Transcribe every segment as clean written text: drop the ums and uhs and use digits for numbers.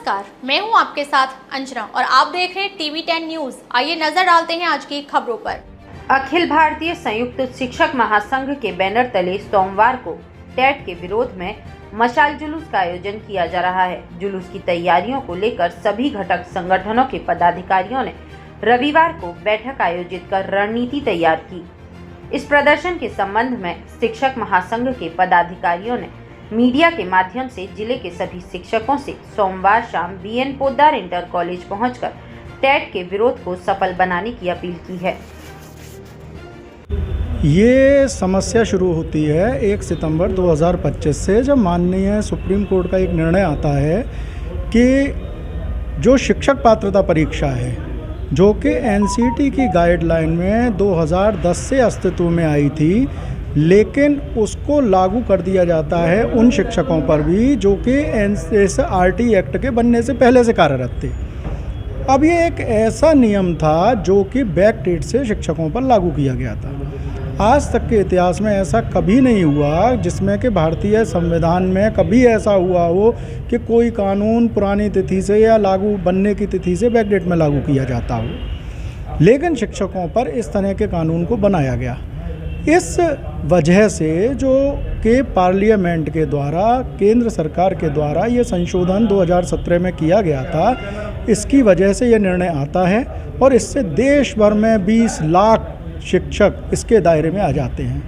नमस्कार, मैं हूं आपके साथ अंजना और आप देख रहे हैं TV10 न्यूज। आइए नजर डालते हैं आज की खबरों पर। अखिल भारतीय संयुक्त शिक्षक महासंघ के बैनर तले सोमवार को टेट के विरोध में मशाल जुलूस का आयोजन किया जा रहा है। जुलूस की तैयारियों को लेकर सभी घटक संगठनों के पदाधिकारियों ने रविवार को बैठक आयोजित कर रणनीति तैयार की। इस प्रदर्शन के संबंध में शिक्षक महासंघ के पदाधिकारियों ने मीडिया के माध्यम से जिले के सभी शिक्षकों से सोमवार शाम BN पोद्दार इंटर कॉलेज पहुंचकर टेट के विरोध को सफल बनाने की अपील की है। ये समस्या शुरू होती है 1 सितंबर 2025 से, जब माननीय सुप्रीम कोर्ट का एक निर्णय आता है कि जो शिक्षक पात्रता परीक्षा है, जो कि NCT की गाइडलाइन में 2010 से अस्तित्व में आई थी, लेकिन उसको लागू कर दिया जाता है उन शिक्षकों पर भी जो कि RT एक्ट के बनने से पहले से कार्यरत थे। अब ये एक ऐसा नियम था जो कि बैक डेट से शिक्षकों पर लागू किया गया था। आज तक के इतिहास में ऐसा कभी नहीं हुआ जिसमें कि भारतीय संविधान में कभी ऐसा हुआ हो कि कोई कानून पुरानी तिथि से या लागू बनने की तिथि से बैक डेट में लागू किया जाता हो, लेकिन शिक्षकों पर इस तरह के कानून को बनाया गया। इस वजह से जो कि पार्लियामेंट के द्वारा, केंद्र सरकार के द्वारा ये संशोधन 2017 में किया गया था, इसकी वजह से ये निर्णय आता है और इससे देश भर में 20 लाख शिक्षक इसके दायरे में आ जाते हैं।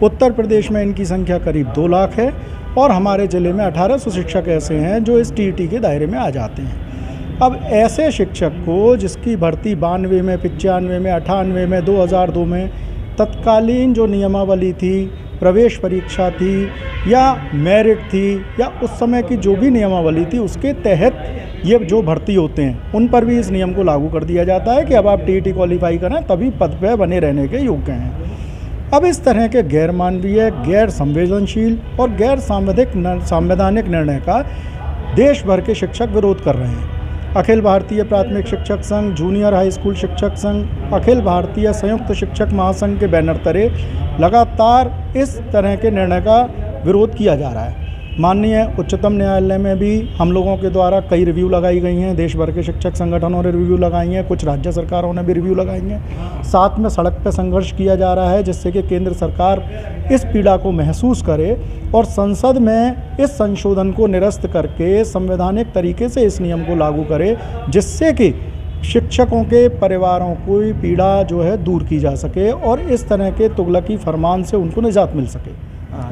उत्तर प्रदेश में इनकी संख्या करीब 2 लाख है और हमारे ज़िले में 1800 शिक्षक ऐसे हैं जो इस TET के दायरे में आ जाते हैं। अब ऐसे शिक्षक को जिसकी भर्ती 92 में, 95 में, 98 में, 2002 में तत्कालीन जो नियमावली थी, प्रवेश परीक्षा थी या मेरिट थी या उस समय की जो भी नियमावली थी, उसके तहत ये जो भर्ती होते हैं उन पर भी इस नियम को लागू कर दिया जाता है कि अब आप TET क्वालिफाई करें तभी पद पे बने रहने के योग्य हैं। अब इस तरह के गैर मानवीय, गैर संवेदनशील और गैर संवैधानिक निर्णय का देश भर के शिक्षक विरोध कर रहे हैं। अखिल भारतीय प्राथमिक शिक्षक संघ, जूनियर हाई स्कूल शिक्षक संघ, अखिल भारतीय संयुक्त शिक्षक महासंघ के बैनर तले लगातार इस तरह के निर्णय का विरोध किया जा रहा है। माननीय उच्चतम न्यायालय में भी हम लोगों के द्वारा कई रिव्यू लगाई गई हैं, देश भर के शिक्षक संगठनों ने रिव्यू लगाई हैं, कुछ राज्य सरकारों ने भी रिव्यू लगाई हैं। साथ में सड़क पर संघर्ष किया जा रहा है जिससे कि केंद्र सरकार इस पीड़ा को महसूस करे और संसद में इस संशोधन को निरस्त करके संवैधानिक तरीके से इस नियम को लागू करे, जिससे कि शिक्षकों के परिवारों को पीड़ा जो है दूर की जा सके और इस तरह के तुगलकी फरमान से उनको निजात मिल सके।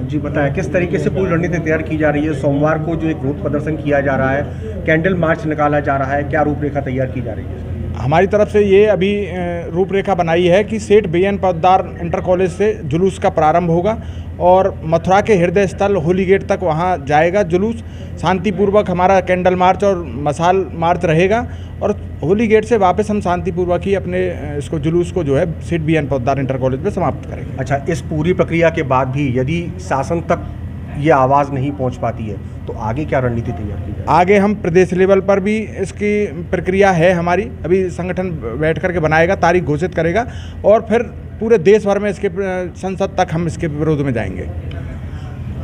जी बताएं, किस तरीके से पूरी रणनीति तैयार की जा रही है? सोमवार को जो एक विरोध प्रदर्शन किया जा रहा है, कैंडल मार्च निकाला जा रहा है, क्या रूपरेखा तैयार की जा रही है? हमारी तरफ से ये अभी रूपरेखा बनाई है कि सेठ BN पोद्दार इंटर कॉलेज से जुलूस का प्रारंभ होगा और मथुरा के हृदय स्थल होली गेट तक वहाँ जाएगा जुलूस। शांतिपूर्वक हमारा कैंडल मार्च और मशाल मार्च रहेगा और होली गेट से वापस हम शांतिपूर्वक ही अपने इसको जुलूस को जो है सेठ BN पोद्दार इंटर कॉलेज में समाप्त करेंगे। अच्छा, इस पूरी प्रक्रिया के बाद भी यदि शासन तक ये आवाज़ नहीं पहुंच पाती है तो आगे क्या रणनीति तैयार की जाए? आगे हम प्रदेश लेवल पर भी इसकी प्रक्रिया है हमारी, अभी संगठन बैठ करके बनाएगा, तारीख घोषित करेगा और फिर पूरे देश भर में इसके संसद तक हम इसके विरोध में जाएंगे।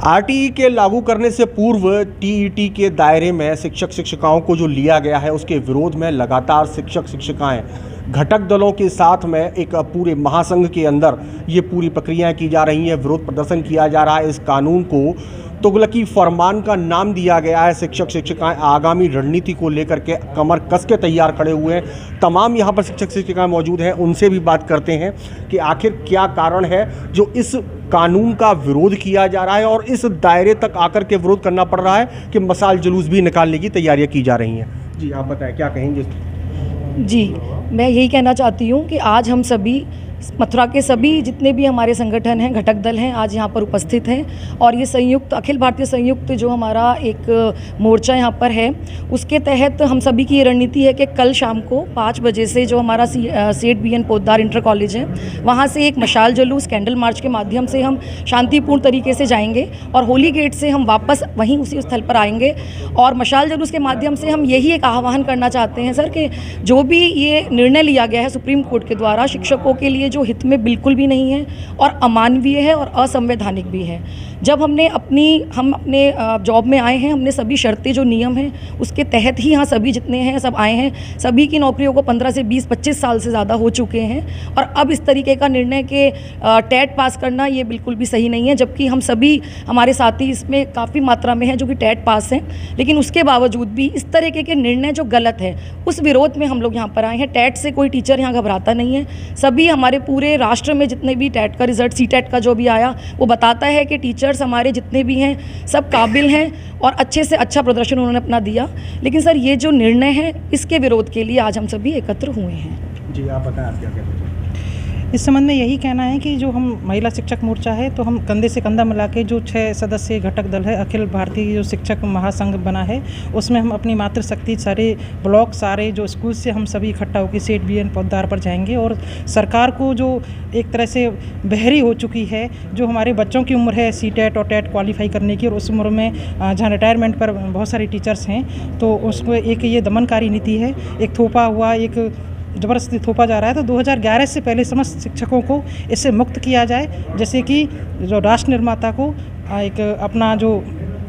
RTE के लागू करने से पूर्व TET के दायरे में शिक्षक शिक्षिकाओं को जो लिया गया है उसके विरोध में लगातार शिक्षक शिक्षिकाएं घटक दलों के साथ में एक पूरे महासंघ के अंदर ये पूरी प्रक्रियाएं की जा रही हैं, विरोध प्रदर्शन किया जा रहा है। इस कानून को तुगलकी फरमान का नाम दिया गया है। शिक्षक शिक्षिकाएं आगामी रणनीति को लेकर के कमर कस के तैयार खड़े हुए हैं। तमाम यहाँ पर शिक्षक शिक्षिकाएं मौजूद हैं, उनसे भी बात करते हैं कि आखिर क्या कारण है जो इस कानून का विरोध किया जा रहा है और इस दायरे तक आकर के विरोध करना पड़ रहा है कि मशाल जुलूस भी निकालने की तैयारियां की जा रही हैं। जी आप बताएं, क्या कहेंगे? जी, मैं यही कहना चाहती हूँ कि आज हम सभी मथुरा के सभी जितने भी हमारे संगठन हैं, घटक दल हैं, आज यहाँ पर उपस्थित हैं और ये संयुक्त अखिल भारतीय संयुक्त जो हमारा एक मोर्चा यहाँ पर है, उसके तहत हम सभी की ये रणनीति है कि कल शाम को 5 बजे से जो हमारा सेठ BN पोद्दार इंटर कॉलेज है, वहाँ से एक मशाल जुलूस कैंडल मार्च के माध्यम से हम शांतिपूर्ण तरीके से जाएंगे और होली गेट से हम वापस वहीं उसी स्थल पर आएंगे और मशाल जुलूस के माध्यम से हम यही एक आह्वान करना चाहते हैं सर कि जो भी ये निर्णय लिया गया है सुप्रीम कोर्ट के द्वारा शिक्षकों के लिए ये जो हित में बिल्कुल भी नहीं है और अमानवीय है और असंवैधानिक भी है। जब हम अपने जॉब में आए हैं, हमने सभी शर्तें जो नियम हैं उसके तहत ही यहाँ सभी जितने हैं सब आए हैं। सभी की नौकरियों को 15 से 20-25 साल से ज़्यादा हो चुके हैं और अब इस तरीके का निर्णय के टेट पास करना ये बिल्कुल भी सही नहीं है। जबकि हम सभी, हमारे साथी इसमें काफ़ी मात्रा में हैं जो कि टेट पास हैं, लेकिन उसके बावजूद भी इस तरीके के निर्णय जो गलत है उस विरोध में हम लोग यहाँ पर आए हैं। टेट से कोई टीचर यहाँ घबराता नहीं है। सभी हमारे पूरे राष्ट्र में जितने भी टेट का रिजल्ट, सीटेट का जो भी आया, वो बताता है कि टीचर्स हमारे जितने भी हैं सब काबिल हैं और अच्छे से अच्छा प्रदर्शन उन्होंने अपना दिया। लेकिन सर, ये जो निर्णय है इसके विरोध के लिए आज हम सभी एकत्र हुए हैं। जी, आप बताएं, आप क्या कहते हैं? इस संबंध में यही कहना है कि जो हम महिला शिक्षक मोर्चा है, तो हम कंधे से कंधा मिला के जो 6 सदस्यीय घटक दल है, अखिल भारतीय जो शिक्षक महासंघ बना है, उसमें हम अपनी मातृशक्ति सारे ब्लॉक, सारे जो स्कूल से हम सभी इकट्ठा होकर सेठ BN पौधार पर जाएंगे और सरकार को जो एक तरह से बहरी हो चुकी है, जो हमारे बच्चों की उम्र है सीटेट और टेट क्वालिफाई करने की, और उस उम्र में जहाँ रिटायरमेंट पर बहुत सारे टीचर्स हैं, तो उसको एक ये दमनकारी नीति है, एक थोपा हुआ, एक ज़बरदस्ती थोपा जा रहा है। तो 2011 से पहले समस्त शिक्षकों को इससे मुक्त किया जाए, जैसे कि जो राष्ट्र निर्माता को एक अपना जो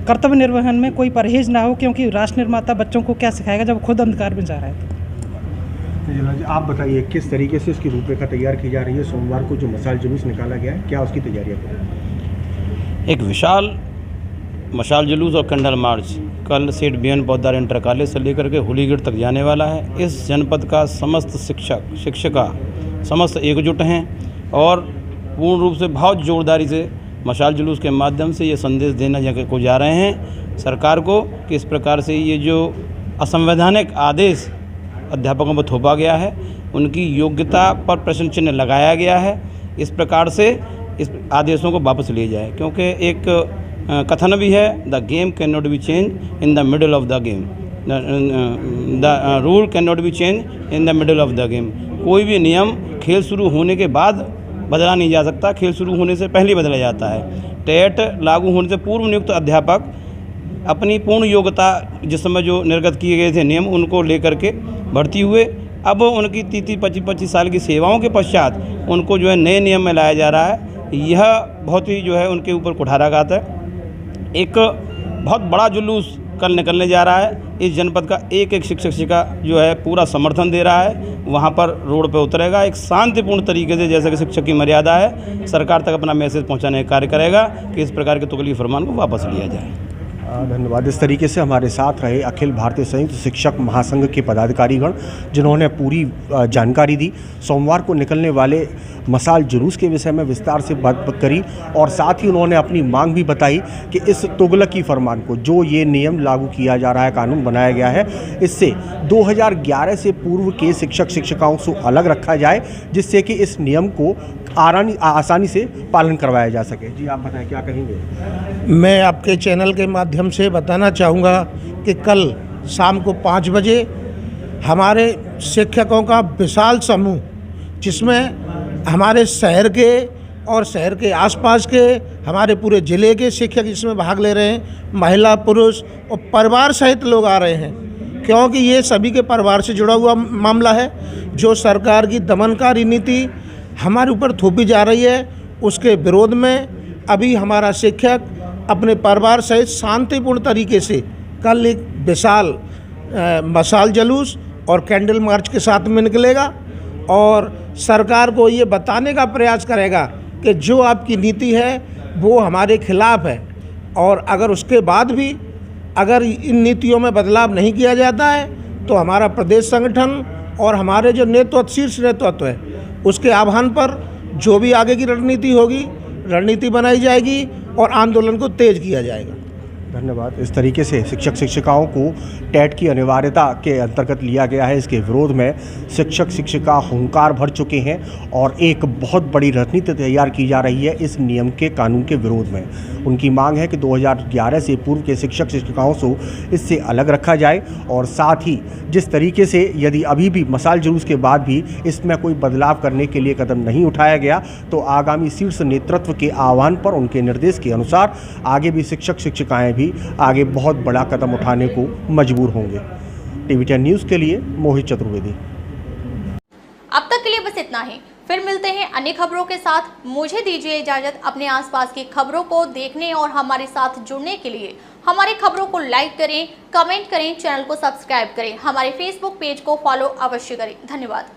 कर्तव्य निर्वहन में कोई परहेज ना हो, क्योंकि राष्ट्र निर्माता बच्चों को क्या सिखाएगा जब खुद अंधकार में जा रहा है। आप बताइए किस तरीके से इसकी रूपरेखा तैयार की जा रही है? सोमवार को जो मशाल जुलूस निकाला गया है, क्या उसकी तैयारियाँ करें? एक विशाल मशाल जुलूस और कैंडल मार्च कल सेठ BN पौधार इंटर कॉलेज से लेकर के होलीगेट तक जाने वाला है। इस जनपद का समस्त शिक्षक शिक्षिका समस्त एकजुट हैं और पूर्ण रूप से बहुत जोरदारी से मशाल जुलूस के माध्यम से ये संदेश देना को जा रहे हैं सरकार को कि इस प्रकार से ये जो असंवैधानिक आदेश अध्यापकों पर थोपा गया है, उनकी योग्यता पर प्रश्न चिन्ह लगाया गया है। इस प्रकार से इस आदेशों को वापस लिए जाए, क्योंकि एक कथन भी है, the game can not be change in the middle of the game, the rule can not be change in the middle of the game. कोई भी नियम खेल शुरू होने के बाद बदला नहीं जा सकता, खेल शुरू होने से पहले बदला जाता है। टेट लागू होने से पूर्व नियुक्त अध्यापक अपनी पूर्ण योग्यता जिस समय जो निर्गत किए गए थे नियम, उनको लेकर के भर्ती हुए। अब उनकी 30-25 साल की सेवाओं के पश्चात उनको जो है नए नियम में लाया जा रहा है। यह बहुत ही जो है उनके ऊर कुठाराघात है। एक बहुत बड़ा जुलूस कल निकलने जा रहा है। इस जनपद का एक एक शिक्षक शिक्षिका जो है पूरा समर्थन दे रहा है, वहाँ पर रोड पे उतरेगा, एक शांतिपूर्ण तरीके से, जैसे कि शिक्षक की मर्यादा है, सरकार तक अपना मैसेज पहुँचाने का कार्य करेगा कि इस प्रकार के तुगलकी फरमान को वापस लिया जाए। धन्यवाद। इस तरीके से हमारे साथ रहे अखिल भारतीय संयुक्त शिक्षक महासंघ के पदाधिकारीगण, जिन्होंने पूरी जानकारी दी। सोमवार को निकलने वाले मशाल जुलूस के विषय में विस्तार से बात करी और साथ ही उन्होंने अपनी मांग भी बताई कि इस तुगलकी फरमान को, जो ये नियम लागू किया जा रहा है, कानून बनाया गया है, इससे 2011 से पूर्व के शिक्षक शिक्षिकाओं से अलग रखा जाए, जिससे कि इस नियम को आसानी से पालन करवाया जा सके। जी, आप बताएं, क्या कहेंगे? मैं आपके चैनल के माध्यम से बताना चाहूँगा कि कल शाम को 5 बजे हमारे शिक्षकों का विशाल समूह, जिसमें हमारे शहर के और शहर के आसपास के हमारे पूरे ज़िले के शिक्षक इसमें भाग ले रहे हैं, महिला पुरुष और परिवार सहित लोग आ रहे हैं, क्योंकि ये सभी के परिवार से जुड़ा हुआ मामला है। जो सरकार की दमनकारी नीति हमारे ऊपर थोपी जा रही है, उसके विरोध में अभी हमारा शिक्षक अपने परिवार सहित शांतिपूर्ण तरीके से कल एक विशाल मशाल जुलूस और कैंडल मार्च के साथ में निकलेगा और सरकार को ये बताने का प्रयास करेगा कि जो आपकी नीति है वो हमारे खिलाफ है, और अगर उसके बाद भी अगर इन नीतियों में बदलाव नहीं किया जाता है तो हमारा प्रदेश संगठन और हमारे जो नेतृत्व, शीर्ष नेतृत्व है, उसके आह्वान पर जो भी आगे की रणनीति बनाई जाएगी और आंदोलन को तेज किया जाएगा। धन्यवाद। इस तरीके से शिक्षक शिक्षिकाओं को टेट की अनिवार्यता के अंतर्गत लिया गया है। इसके विरोध में शिक्षक शिक्षिका हुंकार भर चुके हैं और एक बहुत बड़ी रणनीति तैयार की जा रही है इस नियम के, कानून के विरोध में। उनकी मांग है कि 2011 से पूर्व के शिक्षक शिक्षिकाओं को इससे अलग रखा जाए और साथ ही जिस तरीके से यदि अभी भी मशाल जुलूस के बाद भी इसमें कोई बदलाव करने के लिए कदम नहीं उठाया गया तो आगामी शीर्ष नेतृत्व के आह्वान पर, उनके निर्देश के अनुसार आगे भी शिक्षक शिक्षिकाएँ भी आगे बहुत बड़ा कदम उठाने को मजबूर होंगे। TV10 न्यूज़ के लिए मोहित चतुर्वेदी। अब तक के लिए बस इतना ही। फिर मिलते हैं अन्य खबरों के साथ। मुझे दीजिए इजाजत। अपने आसपास की खबरों को देखने और हमारे साथ जुड़ने के लिए हमारे खबरों को लाइक करें, कमेंट करें, चैनल को सब्सक्राइब करें, हमारे फेसबुक पेज को फॉलो अवश्य करें। धन्यवाद।